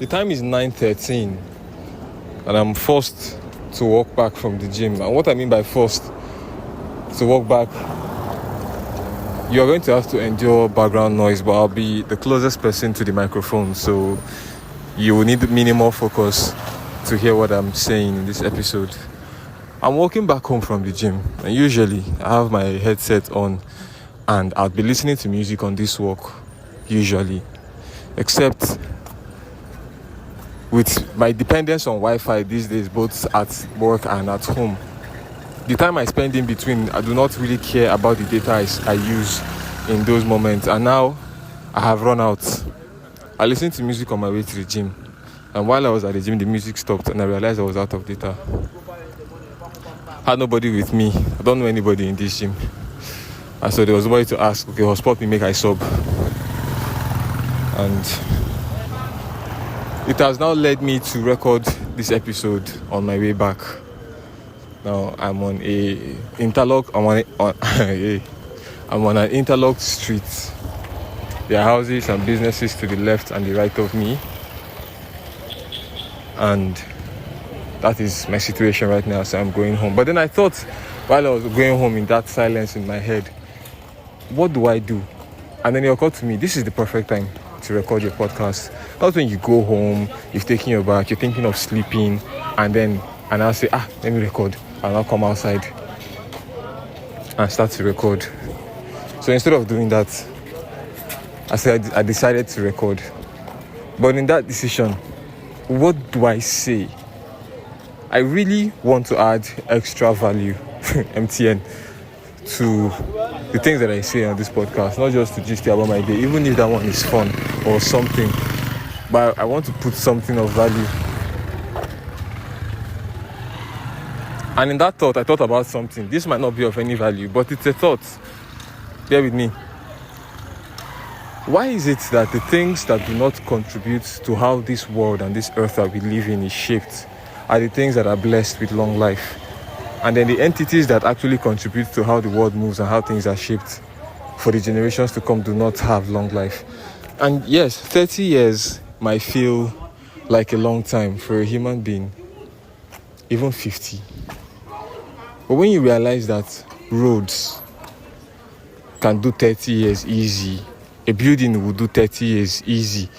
The time is 9:13 and I'm forced to walk back from the gym. And what I mean by forced to walk back, you're going to have to endure background noise, but I'll be the closest person to the microphone, so you will need minimal focus to hear what I'm saying in this episode. I'm walking back home from the gym, and usually I have my headset on and I'll be listening to music on this walk, usually, except with my dependence on Wi-Fi these days, both at work and at home. The time I spend in between, I do not really care about the data I use in those moments, and now I have run out. I listened to music on my way to the gym, and while I was at the gym, the music stopped and I realized I was out of data. I had nobody with me. I don't know anybody in this gym. And so there was nobody to ask, okay, hotspot me, make I sub. And it has now led me to record this episode on my way back. Now I'm on an interlocked street. There are houses and businesses to the left and the right of me, and that is my situation right now. So I'm going home. But then I thought, while I was going home in that silence in my head, what do I do? And then it occurred to me, this is the perfect time to record your podcast. Not when you go home, you've taken your bath, you're thinking of sleeping, and I'll say, let me record. And I'll come outside and start to record. So instead of doing that, I decided to record. But in that decision, what do I say? I really want to add extra value, MTN, to the things that I say on this podcast, not just to gist about my day, even if that one is fun or something. But I want to put something of value. And in that thought, I thought about something. This might not be of any value, but it's a thought. Bear with me. Why is it that the things that do not contribute to how this world and this earth that we live in is shaped are the things that are blessed with long life? And then the entities that actually contribute to how the world moves and how things are shaped for the generations to come do not have long life. And yes, 30 years might feel like a long time for a human being, even 50. But when you realize that roads can do 30 years easy, a building will do 30 years easy.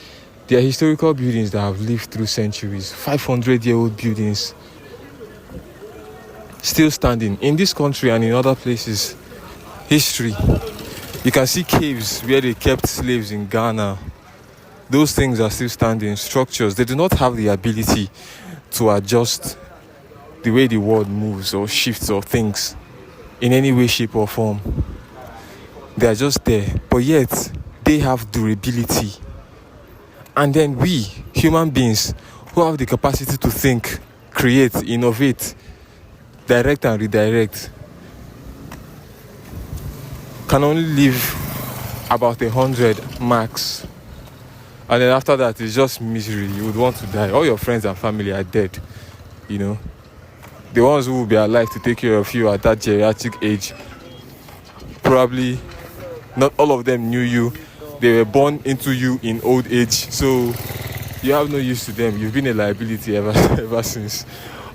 There are historical buildings that have lived through centuries, 500-year-old buildings, still standing in this country and in other places. History. You can see caves where they kept slaves in Ghana. Those things are still standing. Structures, they do not have the ability to adjust the way the world moves or shifts or things in any way, shape or form. They are just there, but yet they have durability. And then we, human beings, who have the capacity to think, create, innovate, direct and redirect, can only live about 100 max. And then after that, it's just misery. You would want to die. All your friends and family are dead, you know. The ones who will be alive to take care of you at that geriatric age, probably not all of them knew you. They were born into you in old age, so you have no use to them. You've been a liability ever since.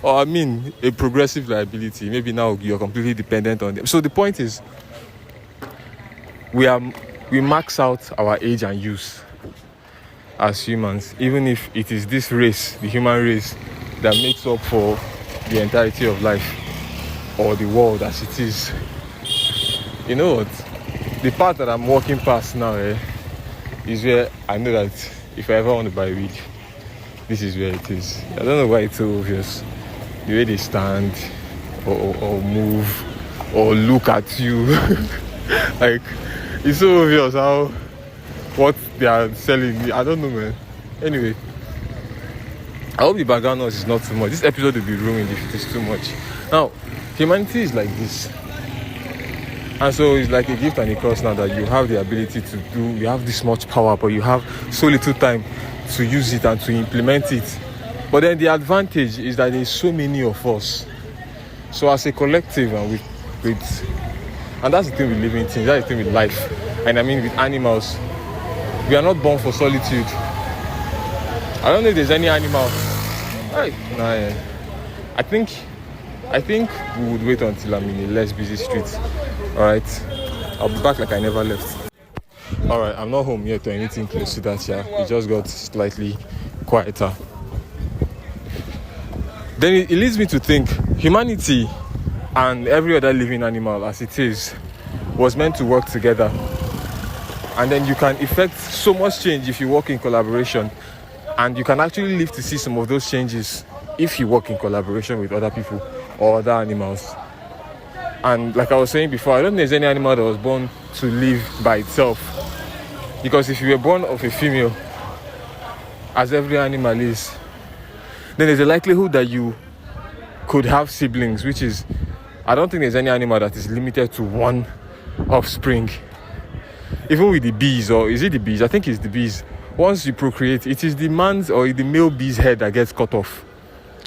Or I mean, a progressive liability. Maybe now you're completely dependent on them. So the point is, we max out our age and use as humans, even if it is this race, the human race, that makes up for the entirety of life or the world as it is. You know what? The path that I'm walking past now is where I know that if I ever want to buy weed, this is where it is. I don't know why it's so obvious. The way they stand or move or look at you. Like, it's so obvious how what they are selling. I don't know, man. Anyway, I hope the background noise is not too much. This episode will be ruined if it is too much. Now, humanity is like this. And so it's like a gift and a curse now that you have the ability to do, you have this much power, but you have so little time to use it and to implement it. But then the advantage is that there's so many of us. So as a collective and and that's the thing with living things, that's the thing with life. And I mean with animals, we are not born for solitude. I don't know if there's any animal. Right. Nah, yeah. I think we would wait until I'm in a less busy street. Alright. I'll be back like I never left. Alright, I'm not home yet or anything close to that, yeah. It just got slightly quieter. Then it leads me to think humanity and every other living animal as it is was meant to work together. And then you can effect so much change if you work in collaboration. And you can actually live to see some of those changes if you work in collaboration with other people or other animals. And like I was saying before, I don't think there's any animal that was born to live by itself. Because if you were born of a female, as every animal is, then there's a likelihood that you could have siblings, which is, I don't think there's any animal that is limited to one offspring. Even with the bees, or is it the bees? I think it's the bees. Once you procreate, it is the man's or the male bee's head that gets cut off.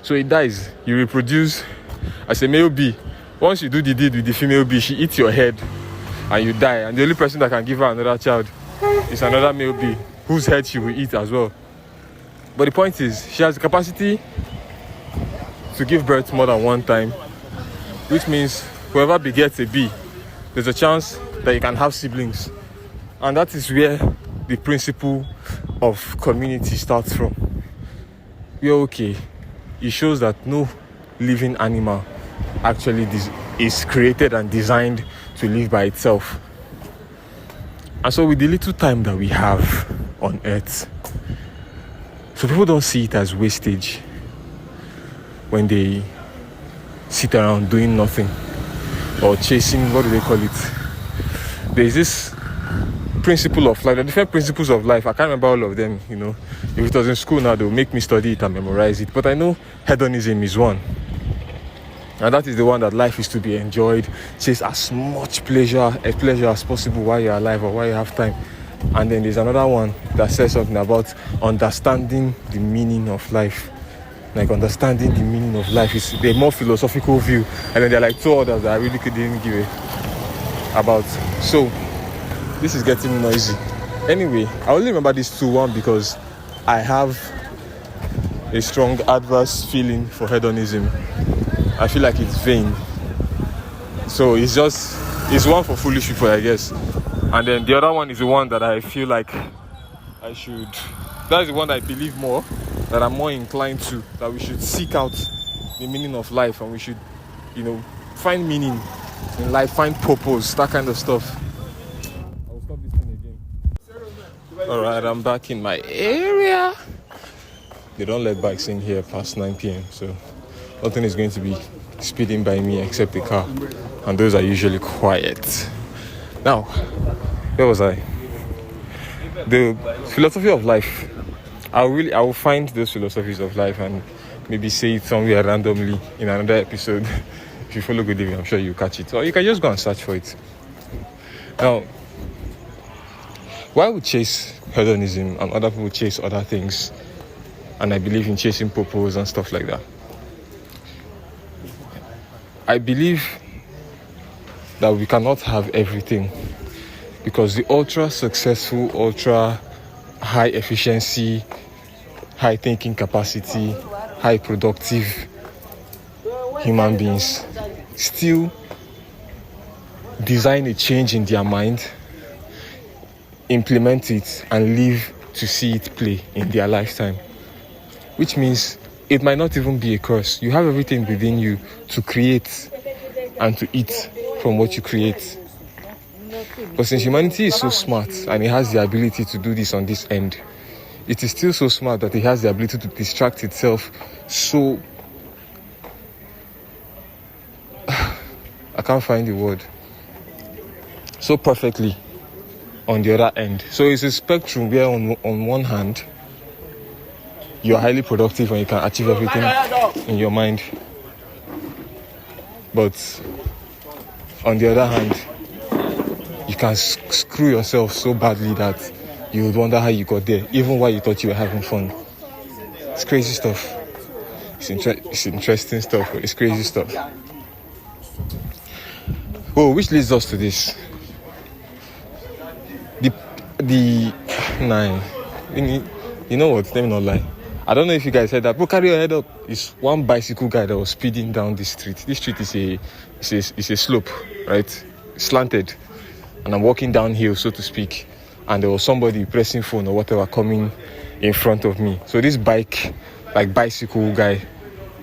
So it dies. You reproduce as a male bee. Once you do the deed with the female bee, she eats your head and you die. And the only person that can give her another child is another male bee whose head she will eat as well. But the point is, she has the capacity to give birth more than one time, which means whoever begets a bee, there's a chance that you can have siblings. And that is where the principle of community starts from. We're okay. It shows that no living animal actually is created and designed to live by itself. And so with the little time that we have on earth, so people don't see it as wastage when they sit around doing nothing or chasing, what do they call it? There's this principle of life, the different principles of life. I can't remember all of them, you know. If it was in school now, they'll make me study it and memorize it. But I know hedonism is one. And that is the one that life is to be enjoyed. Chase as much pleasure as possible while you're alive or while you have time. And then there's another one that says something about understanding the meaning of life. Like understanding the meaning of life is a more philosophical view. And then there are like two others that I really didn't give a about. So this is getting noisy. Anyway, I only remember these two. One, because I have a strong adverse feeling for hedonism. I feel like it's vain. So it's one for foolish people, I guess. And then the other one is the one that I feel like I should, that's the one that I believe more, that I'm more inclined to, that we should seek out the meaning of life and we should, find meaning in life, find purpose, that kind of stuff. I'll stop this thing again. Alright, I'm back in my area. They don't let bikes in here past 9 p.m. so nothing is going to be speeding by me except the car, and those are usually quiet. Now, where was I? The philosophy of life. I will find those philosophies of life and maybe say it somewhere randomly in another episode. If you follow Good Living, I'm sure you'll catch it, or you can just go and search for it. Now, why we chase hedonism and other people chase other things, and I believe in chasing purpose and stuff like that. I believe that we cannot have everything, because the ultra successful, ultra high efficiency, high thinking capacity, high productive human beings still design a change in their mind, implement it, and live to see it play in their lifetime. Which means it might not even be a curse. You have everything within you to create and to eat from what you create. But since humanity is so smart and it has the ability to do this on this end, it is still so smart that it has the ability to distract itself so... I can't find the word. So perfectly on the other end. So it's a spectrum where on one hand, you're highly productive and you can achieve everything in your mind. But on the other hand, you can screw yourself so badly that you would wonder how you got there, even while you thought you were having fun. It's crazy stuff. It's interesting stuff, but it's crazy stuff. Oh, which leads us to this. The nine. You know what? Let me not lie. I don't know if you guys heard that. Bro, carry your head up. It's one bicycle guy that was speeding down this street. This street is a slope, right? Slanted. And I'm walking downhill, so to speak. And there was somebody pressing phone or whatever coming in front of me. So this bicycle guy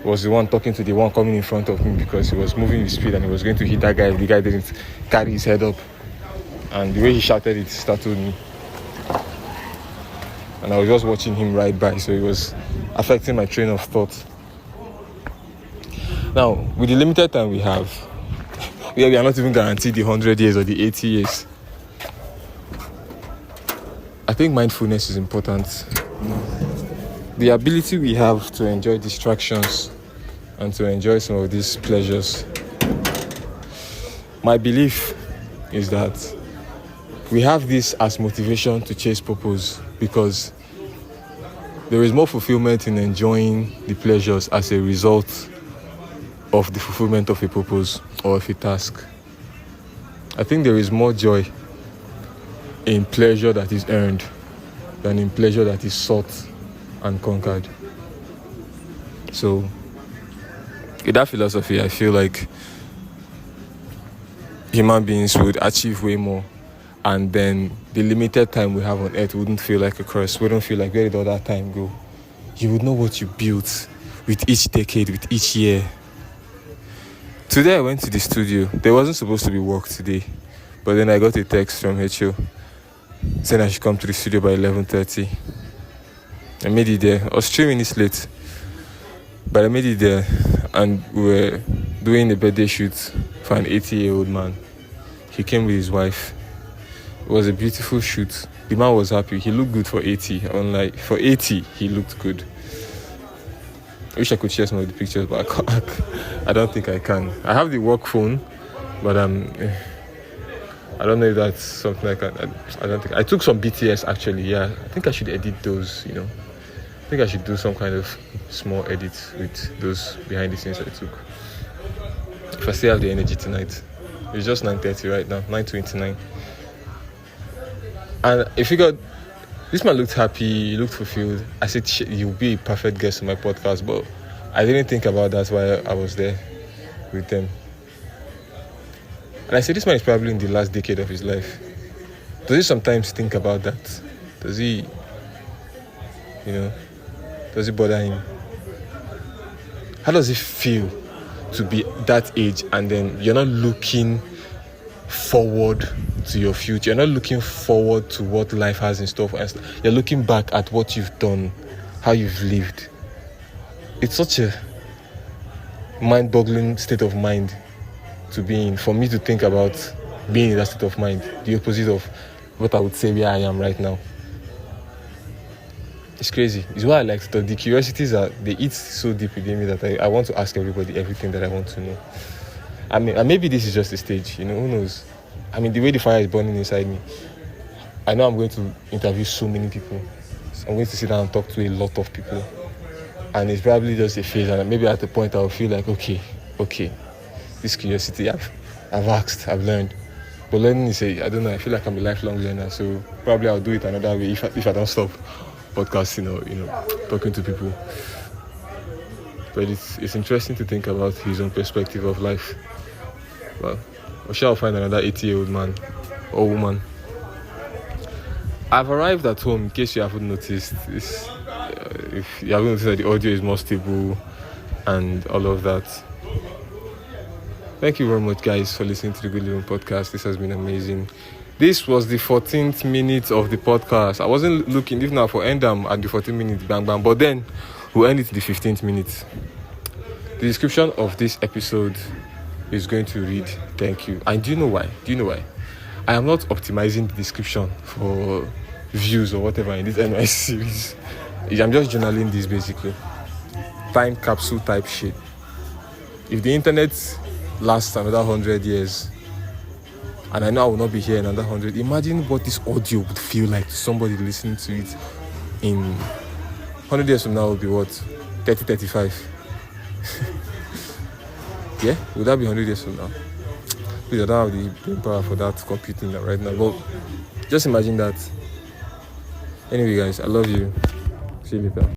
was the one talking to the one coming in front of me because he was moving with speed and he was going to hit that guy if the guy didn't carry his head up. And the way he shouted it startled me. And I was just watching him ride by, so it was affecting my train of thought. Now, with the limited time we have, we are not even guaranteed the 100 years or the 80 years. I think mindfulness is important. The ability we have to enjoy distractions and to enjoy some of these pleasures. My belief is that we have this as motivation to chase purpose because there is more fulfillment in enjoying the pleasures as a result of the fulfillment of a purpose or of a task. I think there is more joy in pleasure that is earned than in pleasure that is sought and conquered. So, with that philosophy, I feel like human beings would achieve way more, and then the limited time we have on earth wouldn't feel like a curse. We don't feel like, where did all that time go? You would know what you built with each decade, with each year. Today I went to the studio. There wasn't supposed to be work today, but then I got a text from HO saying I should come to the studio by 11:30. I made it there. I was 3 minutes late, but I made it there, and we were doing a birthday shoot for an 80-year-old man. He came with his wife. It was a beautiful shoot. The man was happy. He looked good for 80. For 80, he looked good. I wish I could share some of the pictures, but I don't think I can. I have the work phone, but I don't know if that's something I can. I don't think. I took some BTS actually. Yeah, I think I should edit those. I think I should do some kind of small edits with those behind the scenes I took. If I still have the energy tonight. It's just 9:30 right now. 9:29. And I figured this man looked happy, he looked fulfilled. I said, you'll be a perfect guest on my podcast, but I didn't think about that while I was there with them. And I said, this man is probably in the last decade of his life. Does he sometimes think about that? Does he bother him? How does it feel to be that age and then you're not looking forward to your future? You're not looking forward to what life has in store for us. You're looking back at what you've done, how you've lived. It's such a mind-boggling state of mind to be in. For me to think about being in that state of mind, the opposite of what I would say where I am right now. It's crazy. It's why I like to talk. The curiosities they eat so deep within me that I want to ask everybody everything that I want to know. I mean, and maybe this is just a stage, who knows? I mean, the way the fire is burning inside me, I know I'm going to interview so many people. So I'm going to sit down and talk to a lot of people. And it's probably just a phase, and maybe at the point I'll feel like, okay, this curiosity, I've asked, I've learned. But learning is I don't know, I feel like I'm a lifelong learner, so probably I'll do it another way if I don't stop podcasting or, talking to people. But it's interesting to think about his own perspective of life. Well, I'm sure I'll find another 80-year-old man or woman. I've arrived at home, in case you haven't noticed. If you haven't noticed that the audio is more stable and all of that. Thank you very much, guys, for listening to the Good Living Podcast. This has been amazing. This was the 14th minute of the podcast. I wasn't looking, if not for end at the 14 minutes, bang, bang. But then, we'll end it the 15th minute. The description of this episode is going to read, thank you. And do you know why? I am not optimizing the description for views or whatever in this NYSCeries. I'm just journaling this basically. Time capsule type shit. If the internet lasts another 100 years, and I know I will not be here in another 100, imagine what this audio would feel like to somebody listening to it in 100 years from now. Will be what? 30, 35. Yeah? Would that be 100 years from now? Please, I don't have the brain power for that computing right now. But just imagine that. Anyway, guys, I love you. See you later.